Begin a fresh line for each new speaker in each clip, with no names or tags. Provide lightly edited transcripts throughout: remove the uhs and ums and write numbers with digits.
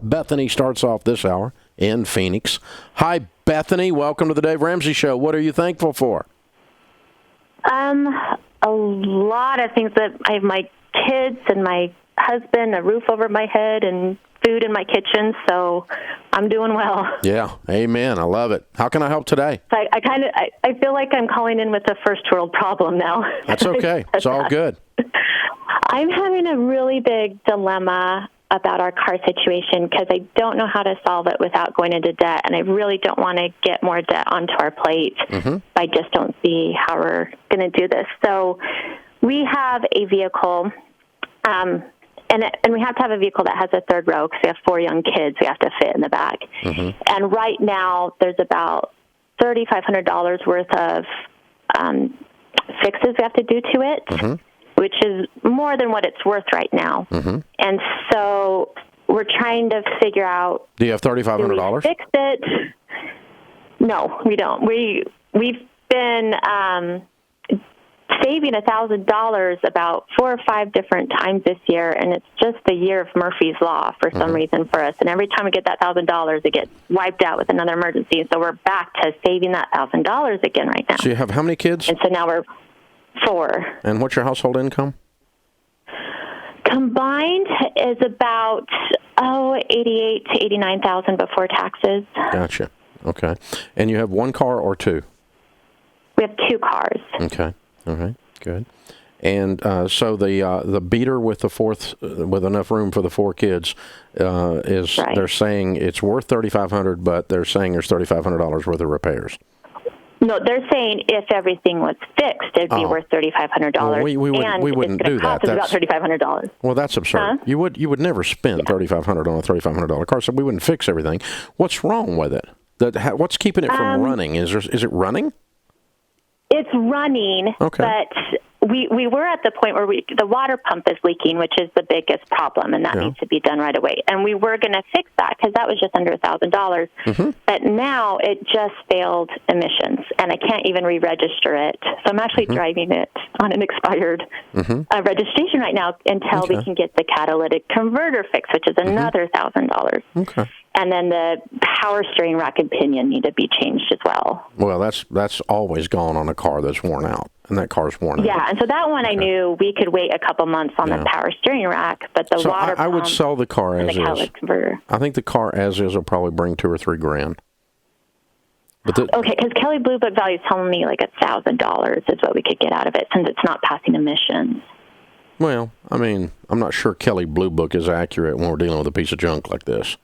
Bethany starts off this hour in Phoenix. Hi, Bethany. Welcome to the Dave Ramsey Show. What are you thankful for?
A lot of things. That I have my kids and my husband, a roof over my head, and food in my kitchen, so I'm doing well.
Yeah, amen. I love it. How can I help today?
So I feel like I'm calling in with a first world problem now.
That's okay. It's all good.
I'm having a really big dilemma about our car situation because I don't know how to solve it without going into debt, and I really don't want to get more debt onto our plate. I just don't see how we're going to do this. So we have a vehicle, and we have to have a vehicle that has a third row because we have 4 young kids we have to fit in the back. And right now there's about $3,500 worth of fixes we have to do to it, which is more than what it's worth right now. And so we're trying to figure out,
do you have $3,500?
Fix it? No, we don't. We've been saving $1,000 about 4 or 5 different times this year, and it's just the year of Murphy's Law for some reason for us. And every time we get that $1,000, it gets wiped out with another emergency. And so we're back to saving that $1,000 again right now.
So you have how many kids?
And so now we're 4.
And what's your household income?
Combined is about $88,000 to $89,000 before taxes.
Gotcha. Okay. And you have 1 car or 2?
We have 2 cars.
Okay. All right. Good. And so the beater with the fourth, with enough room for the 4 kids, is right. They're saying it's worth $3,500, but they're saying there's $3,500 worth of repairs. No,
they're saying if everything was fixed, it'd be worth $3,500.
Well, we wouldn't do that.
That's about $3,500.
Well, that's absurd. Huh? You would never spend $3,500 on a $3,500 car, so we wouldn't fix everything. What's wrong with it? What's keeping it from running? Is it running?
It's running, but we were at the point where the water pump is leaking, which is the biggest problem, and that needs to be done right away. And we were going to fix that because that was just under $1,000. But now it just failed emissions, and I can't even re-register it. So I'm actually driving it on an expired registration right now until we can get the catalytic converter fixed, which is another $1,000. Okay. And then the power steering rack and pinion need to be changed as well.
Well, that's always gone on a car that's worn out, and that car's worn out.
Yeah, and so that one I knew we could wait a couple months on the power steering rack, but the water
I would sell the car as is.
Converter.
I think the car as is will probably bring $2,000 or $3,000. But
okay, because Kelley Blue Book value is telling me like $1,000 is what we could get out of it since it's not passing emissions.
Well, I mean, I'm not sure Kelley Blue Book is accurate when we're dealing with a piece of junk like this.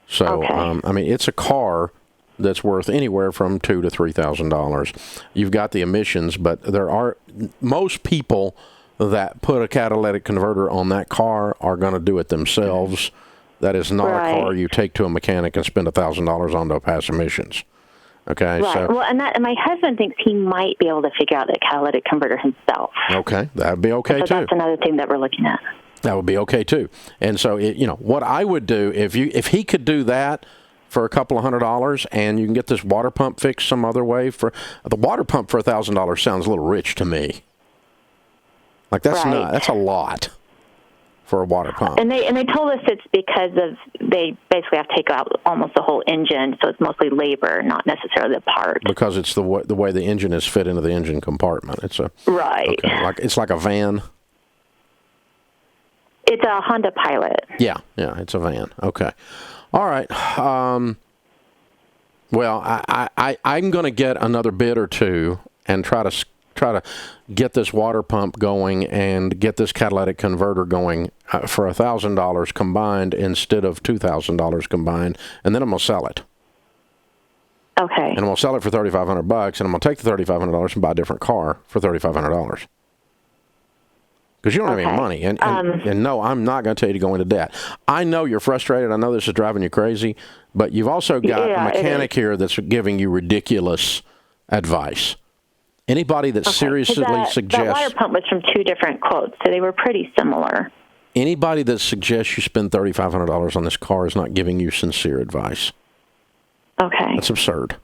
So, I mean, it's a car that's worth anywhere from $2,000 to $3,000. You've got the emissions, but there are most people that put a catalytic converter on that car are going to do it themselves. That is not a car you take to a mechanic and spend $1,000 on to pass emissions. Okay.
Right.
So,
well, and my husband thinks he might be able to figure out the catalytic converter himself.
Okay, that'd be okay too.
That's another thing that we're looking at.
That would be okay too. And so, what I would do if he could do that for a couple of $100, and you can get this water pump fixed some other way, for the water pump for $1,000 sounds a little rich to me. Like that's a lot for a water pump.
And they told us it's because they basically have to take out almost the whole engine, so it's mostly labor, not necessarily the part.
Because it's the way the engine is fit into the engine compartment. It's it's like a van.
It's a Honda Pilot.
Yeah, it's a van. Okay. All right. Well, I'm going to get another bid or two and try to get this water pump going and get this catalytic converter going for $1,000 combined instead of $2,000 combined, and then I'm going to sell it.
Okay.
And I'm going to sell it for $3,500, and I'm going to take the $3,500 and buy a different car for $3,500. Because you don't have any money. And no, I'm not going to tell you to go into debt. I know you're frustrated. I know this is driving you crazy. But you've also got a mechanic here that's giving you ridiculous advice. Anybody that seriously suggests...
That water pump was from 2 different quotes, so they were pretty similar.
Anybody that suggests you spend $3,500 on this car is not giving you sincere advice.
Okay.
That's absurd.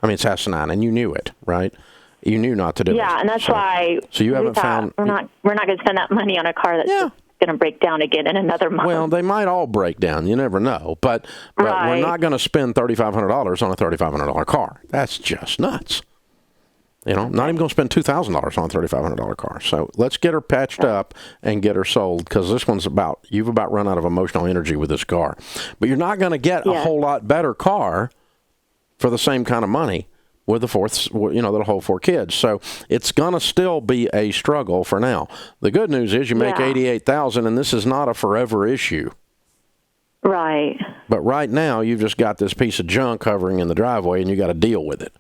I mean, it's asinine, and you knew it, right? You knew not to do it.
Yeah, and that's why.
So you haven't found.
We're not going to spend that money on a car that's going to break down again in another month.
Well, they might all break down. You never know. But we're not going to spend $3,500 on a $3,500 car. That's just nuts. Not even going to spend $2,000 on a $3,500 car. So let's get her patched up and get her sold, because this one's you've about run out of emotional energy with this car. But you're not going to get a whole lot better car for the same kind of money with the whole 4 kids. So it's going to still be a struggle for now. The good news is you make $88,000, and this is not a forever issue.
Right.
But right now you've just got this piece of junk hovering in the driveway, and you got to deal with it.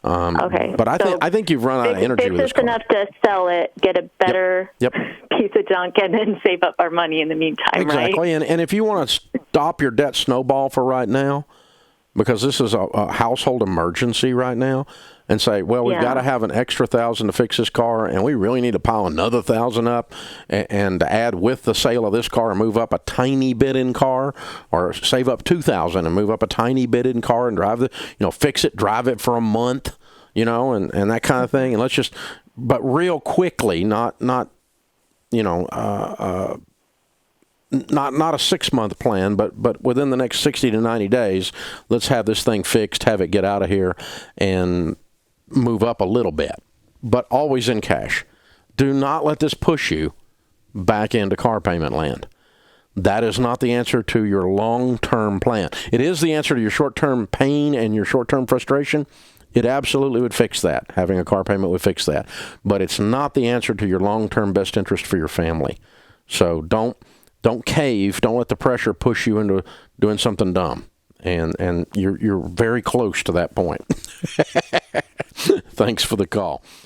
Okay.
But I think you've run out of energy with this car.
It's enough to sell it, get a better piece of junk, and then save up our money in the meantime,
exactly.
Right?
And if you want to stop your debt snowball for right now, because this is a household emergency right now, and say, well, we've got to have an extra $1,000 to fix this car, and we really need to pile another $1,000 up and add with the sale of this car and move up a tiny bit in car, or save up $2,000 and move up a tiny bit in car and drive fix it, drive it for a month, and that kind of thing. And but real quickly, not a 6-month plan, but within the next 60 to 90 days, let's have this thing fixed, have it get out of here, and move up a little bit, but always in cash. Do not let this push you back into car payment land. That is not the answer to your long-term plan. It is the answer to your short-term pain and your short-term frustration. It absolutely would fix that. Having a car payment would fix that. But it's not the answer to your long-term best interest for your family. So don't cave. Don't let the pressure push you into doing something dumb. And you're very close to that point. Thanks for the call.